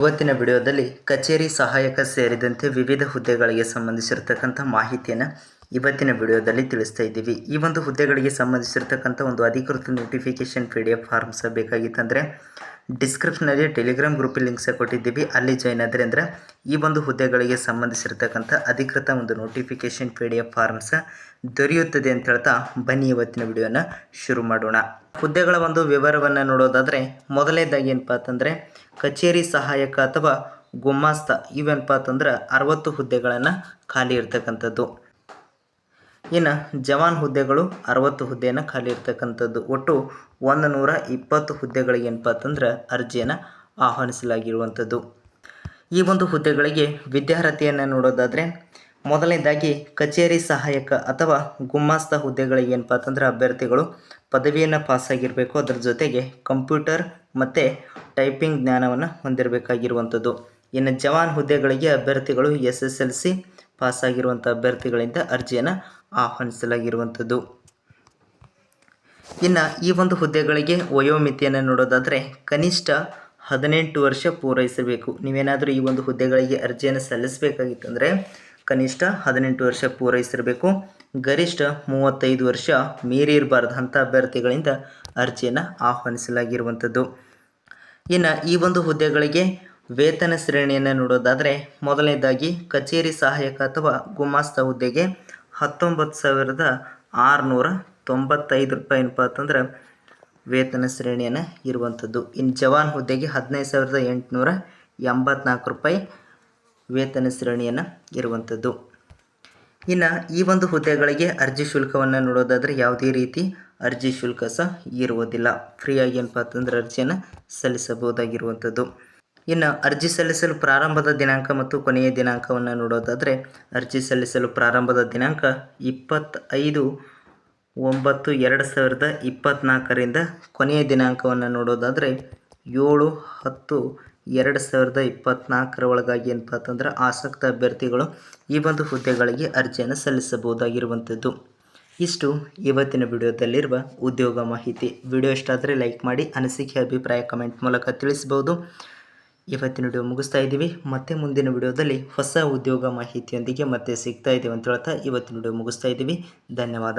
ಇವತ್ತಿನ ವಿಡಿಯೋದಲ್ಲಿ ಕಚೇರಿ ಸಹಾಯಕ ಸೇರಿದಂತೆ ವಿವಿಧ ಹುದ್ದೆಗಳಿಗೆ ಸಂಬಂಧಿಸಿರತಕ್ಕಂಥ ಮಾಹಿತಿಯನ್ನು ಇವತ್ತಿನ ವಿಡಿಯೋದಲ್ಲಿ ತಿಳಿಸ್ತಾ ಇದ್ದೀವಿ. ಈ ಒಂದು ಹುದ್ದೆಗಳಿಗೆ ಸಂಬಂಧಿಸಿರತಕ್ಕಂಥ ಒಂದು ಅಧಿಕೃತ ನೋಟಿಫಿಕೇಶನ್ PDF ಫಾರ್ಮ್ಸ್ ಬೇಕಾಗಿತ್ತಂದರೆ ಡಿಸ್ಕ್ರಿಪ್ಷನಲ್ಲಿ ಟೆಲಿಗ್ರಾಮ್ ಗ್ರೂಪಿಗೆ ಲಿಂಕ್ಸ್ ಕೊಟ್ಟಿದ್ದೀವಿ, ಅಲ್ಲಿ ಜಾಯ್ನ್ ಆದರೆ ಅಂದರೆ ಈ ಒಂದು ಹುದ್ದೆಗಳಿಗೆ ಸಂಬಂಧಿಸಿರತಕ್ಕಂಥ ಅಧಿಕೃತ ಒಂದು ನೋಟಿಫಿಕೇಶನ್ PDF ಫಾರ್ಮ್ಸ್ ದೊರೆಯುತ್ತದೆ ಅಂತ ಹೇಳ್ತಾ ಬನ್ನಿ ಇವತ್ತಿನ ವಿಡಿಯೋನ ಶುರು ಮಾಡೋಣ. ಹುದ್ದೆಗಳ ಒಂದು ವಿವರವನ್ನು ನೋಡೋದಾದರೆ ಮೊದಲನೇದಾಗಿ ಏನಪ್ಪ ಅಂತಂದರೆ ಕಚೇರಿ ಸಹಾಯಕ ಅಥವಾ ಗುಮಾಸ್ತ ಇವೇನಪ್ಪ ಅಂತಂದ್ರೆ 60 ಹುದ್ದೆಗಳನ್ನು ಖಾಲಿ ಇರ್ತಕ್ಕಂಥದ್ದು. ಇನ್ನು ಜವಾನ್ ಹುದ್ದೆಗಳು 60 ಹುದ್ದೆಯನ್ನು ಖಾಲಿ ಇರ್ತಕ್ಕಂಥದ್ದು. ಒಟ್ಟು 120 ಹುದ್ದೆಗಳಿಗೆ ಏನಪ್ಪ ಅಂತಂದ್ರೆ ಅರ್ಜಿಯನ್ನು ಆಹ್ವಾನಿಸಲಾಗಿರುವಂಥದ್ದು. ಈ ಒಂದು ಹುದ್ದೆಗಳಿಗೆ ವಿದ್ಯಾರ್ಹತೆಯನ್ನು ನೋಡೋದಾದರೆ ಮೊದಲನೇದಾಗಿ ಕಚೇರಿ ಸಹಾಯಕ ಅಥವಾ ಗುಮಾಸ್ತ ಹುದ್ದೆಗಳಿಗೆ ಏನಪ್ಪ ಅಂತಂದ್ರೆ ಅಭ್ಯರ್ಥಿಗಳು ಪದವಿಯನ್ನು ಪಾಸಾಗಿರಬೇಕು. ಅದರ ಜೊತೆಗೆ ಕಂಪ್ಯೂಟರ್ ಮತ್ತು ಟೈಪಿಂಗ್ ಜ್ಞಾನವನ್ನು ಹೊಂದಿರಬೇಕಾಗಿರುವಂಥದ್ದು. ಇನ್ನು ಜವಾನ್ ಹುದ್ದೆಗಳಿಗೆ ಅಭ್ಯರ್ಥಿಗಳು SSLC ಪಾಸಾಗಿರುವಂಥ ಅಭ್ಯರ್ಥಿಗಳಿಂದ ಅರ್ಜಿಯನ್ನು ಆಹ್ವಾನಿಸಲಾಗಿರುವಂಥದ್ದು. ಇನ್ನು ಈ ಒಂದು ಹುದ್ದೆಗಳಿಗೆ ವಯೋಮಿತಿಯನ್ನು ನೋಡೋದಾದರೆ ಕನಿಷ್ಠ 18 ವರ್ಷ ಪೂರೈಸಬೇಕು. ನೀವೇನಾದರೂ ಈ ಒಂದು ಹುದ್ದೆಗಳಿಗೆ ಅರ್ಜಿಯನ್ನು ಸಲ್ಲಿಸಬೇಕಾಗಿತ್ತಂದರೆ ಕನಿಷ್ಠ 18 ವರ್ಷ ಪೂರೈಸಿರಬೇಕು. ಗರಿಷ್ಠ 35 ವರ್ಷ ಮೀರಿರಬಾರ್ದಂಥ ಅಭ್ಯರ್ಥಿಗಳಿಂದ ಅರ್ಜಿಯನ್ನು ಆಹ್ವಾನಿಸಲಾಗಿರುವಂಥದ್ದು. ಇನ್ನು ಈ ಒಂದು ಹುದ್ದೆಗಳಿಗೆ ವೇತನ ಶ್ರೇಣಿಯನ್ನು ನೋಡೋದಾದರೆ ಮೊದಲನೇದಾಗಿ ಕಚೇರಿ ಸಹಾಯಕ ಅಥವಾ ಗುಮಾಸ್ತ ಹುದ್ದೆಗೆ 19,695 ರೂಪಾಯಿ ಏನಪ್ಪ ಅಂತಂದ್ರೆ ವೇತನ ಶ್ರೇಣಿಯನ್ನು ಇರುವಂಥದ್ದು. ಇನ್ನು ಜವಾನ್ ಹುದ್ದೆಗೆ 15,884 ರೂಪಾಯಿ ವೇತನ ಶ್ರೇಣಿಯನ್ನು ಇರುವಂಥದ್ದು. ಇನ್ನು ಈ ಒಂದು ಹುದ್ದೆಗಳಿಗೆ ಅರ್ಜಿ ಶುಲ್ಕವನ್ನು ನೋಡೋದಾದರೆ ಯಾವುದೇ ರೀತಿ ಅರ್ಜಿ ಶುಲ್ಕ ಸಹ ಇರುವುದಿಲ್ಲ. ಫ್ರೀಯಾಗಿ ಏನಪ್ಪ ಅಂತಂದ್ರೆ ಅರ್ಜಿಯನ್ನು ಸಲ್ಲಿಸಬಹುದಾಗಿರುವಂಥದ್ದು. ಇನ್ನು ಅರ್ಜಿ ಸಲ್ಲಿಸಲು ಪ್ರಾರಂಭದ ದಿನಾಂಕ ಮತ್ತು ಕೊನೆಯ ದಿನಾಂಕವನ್ನು ನೋಡೋದಾದರೆ ಅರ್ಜಿ ಸಲ್ಲಿಸಲು ಪ್ರಾರಂಭದ ದಿನಾಂಕ 25/9/2024ರಿಂದ ಕೊನೆಯ ದಿನಾಂಕವನ್ನು ನೋಡೋದಾದರೆ 7/10/2024 ಒಳಗಾಗಿ ಏನಪ್ಪ ಅಂತಂದ್ರೆ ಆಸಕ್ತ ಅಭ್ಯರ್ಥಿಗಳು ಈ ಒಂದು ಹುದ್ದೆಗಳಿಗೆ ಅರ್ಜಿಯನ್ನು ಸಲ್ಲಿಸಬಹುದಾಗಿರುವಂಥದ್ದು. ಇಷ್ಟು ಇವತ್ತಿನ ವಿಡಿಯೋದಲ್ಲಿರುವ ಉದ್ಯೋಗ ಮಾಹಿತಿ. ವಿಡಿಯೋ ಇಷ್ಟ ಆದರೆ ಲೈಕ್ ಮಾಡಿ, ಅನಿಸಿಕೆ ಅಭಿಪ್ರಾಯ ಕಮೆಂಟ್ ಮೂಲಕ ತಿಳಿಸಬಹುದು. ಇವತ್ತಿನ ವಿಡಿಯೋ ಮುಗಿಸ್ತಾ ಇದ್ದೀವಿ. ಮತ್ತೆ ಮುಂದಿನ ವಿಡಿಯೋದಲ್ಲಿ ಹೊಸ ಉದ್ಯೋಗ ಮಾಹಿತಿಯೊಂದಿಗೆ ಮತ್ತೆ ಸಿಗ್ತಾ ಇದ್ದೀವಿ ಅಂತ ಹೇಳ್ತಾ ಇವತ್ತಿನ ವಿಡಿಯೋ ಮುಗಿಸ್ತಾ ಇದ್ದೀವಿ. ಧನ್ಯವಾದ.